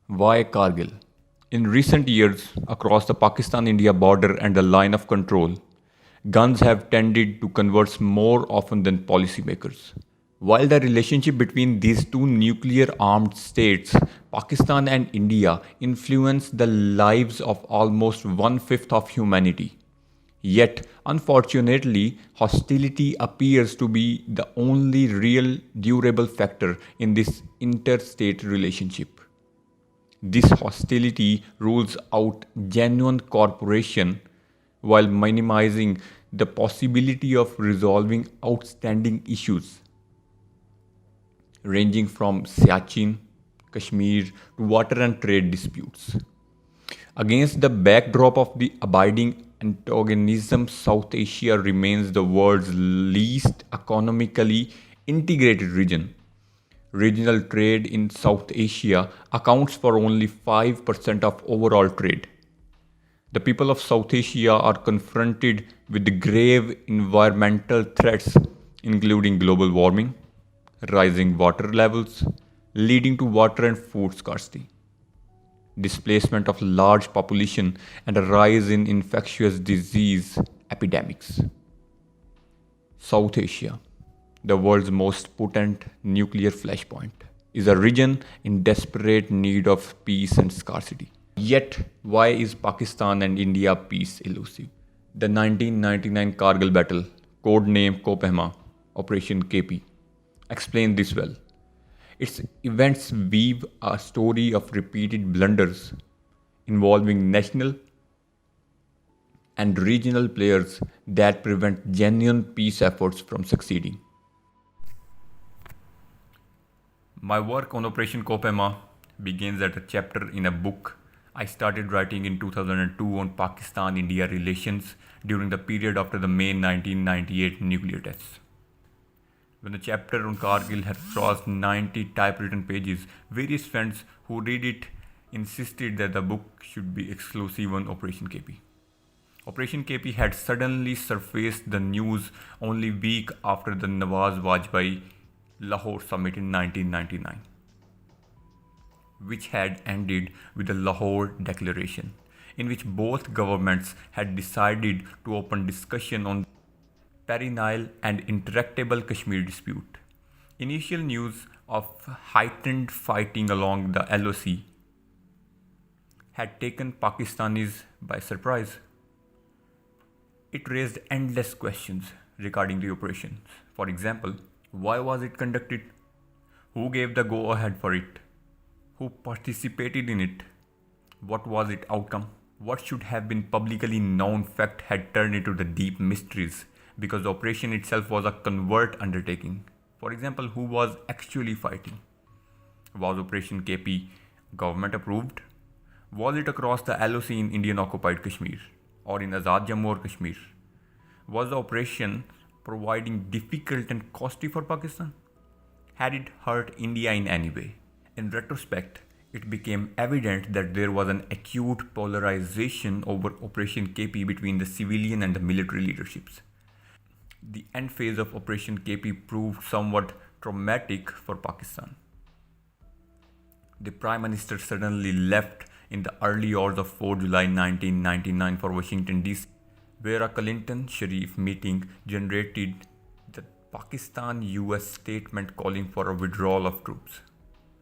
Why Kargil? In recent years, across the Pakistan India border and the line of control, guns have tended to converge more often than policymakers. While the relationship between these two nuclear armed states, Pakistan and India, influence the lives of almost one fifth of humanity. Yet, unfortunately, hostility appears to be the only real durable factor in this interstate relationship. This hostility rules out genuine cooperation while minimizing the possibility of resolving outstanding issues ranging from Siachen, Kashmir to water and trade disputes. Against the backdrop of the abiding antagonism, South Asia remains the world's least economically integrated region. Regional trade in South Asia accounts for only 5% of overall trade. The people of South Asia are confronted with grave environmental threats, including global warming, rising water levels, leading to water and food scarcity, displacement of large population, and a rise in infectious disease epidemics. South Asia, the world's most potent nuclear flashpoint, is a region in desperate need of peace and scarcity. Yet, why is Pakistan and India peace elusive? The 1999 Kargil battle, codenamed Kopehma, Operation KP, explain this well. Its events weave a story of repeated blunders involving national and regional players that prevent genuine peace efforts from succeeding. My work on Operation Kopema begins at a chapter in a book I started writing in 2002 on Pakistan India relations during the period after the May 1998 nuclear tests. When the chapter on Kargil had crossed 90 typewritten pages, various friends who read it insisted that the book should be exclusive on Operation KP. Operation KP had suddenly surfaced the news only a week after the Nawaz Vajpayee Lahore summit in 1999, which had ended with the Lahore Declaration, in which both governments had decided to open discussion on perennial and intractable Kashmir dispute. Initial news of heightened fighting along the LOC had taken Pakistanis by surprise. It raised endless questions regarding the operations. For example, why was it conducted? Who gave the go ahead for it? Who participated in it? What was its outcome? What should have been publicly known fact had turned into the deep mysteries because the operation itself was a covert undertaking. For example, who was actually fighting? Was Operation KP government approved? Was it across the LOC in Indian occupied Kashmir or in Azad Jammu or Kashmir? Was the operation providing difficult and costly for Pakistan? Had it hurt India in any way? In retrospect, it became evident that there was an acute polarization over Operation KP between the civilian and the military leaderships. The end phase of Operation KP proved somewhat traumatic for Pakistan. The Prime Minister suddenly left in the early hours of 4 July 1999 for Washington DC, where a Clinton-Sharif meeting generated the Pakistan-US statement calling for a withdrawal of troops.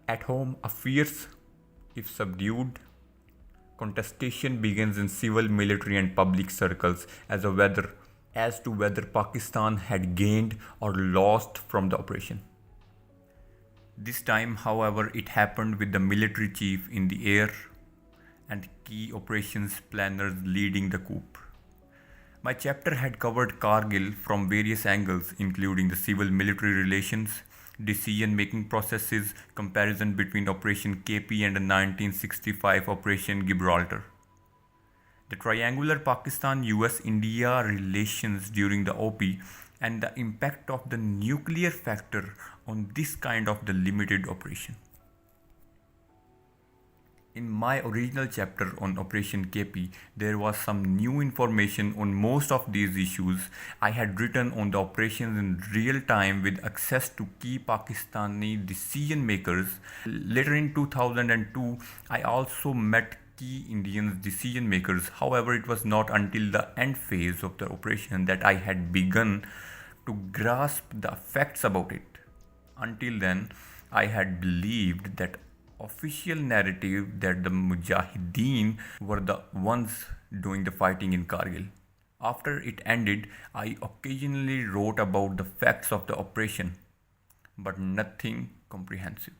At home, a fierce, if subdued, contestation begins in civil, military and public circles as to whether Pakistan had gained or lost from the operation. This time, however, it happened with the military chief in the air and key operations planners leading the coup. My chapter had covered Kargil from various angles, including the civil-military relations, decision-making processes, comparison between Operation KP and the 1965 Operation Gibraltar. The triangular Pakistan-US-India relations during the OP and the impact of the nuclear factor on this kind of the limited operation. In my original chapter on Operation KP, there was some new information on most of these issues. I had written on the operations in real time with access to key Pakistani decision makers. Later in 2002, I also met key Indian decision makers. However, it was not until the end phase of the operation that I had begun to grasp the facts about it. Until then, I had believed that official narrative that the Mujahideen were the ones doing the fighting in Kargil. After it ended, I occasionally wrote about the facts of the operation, but nothing comprehensive.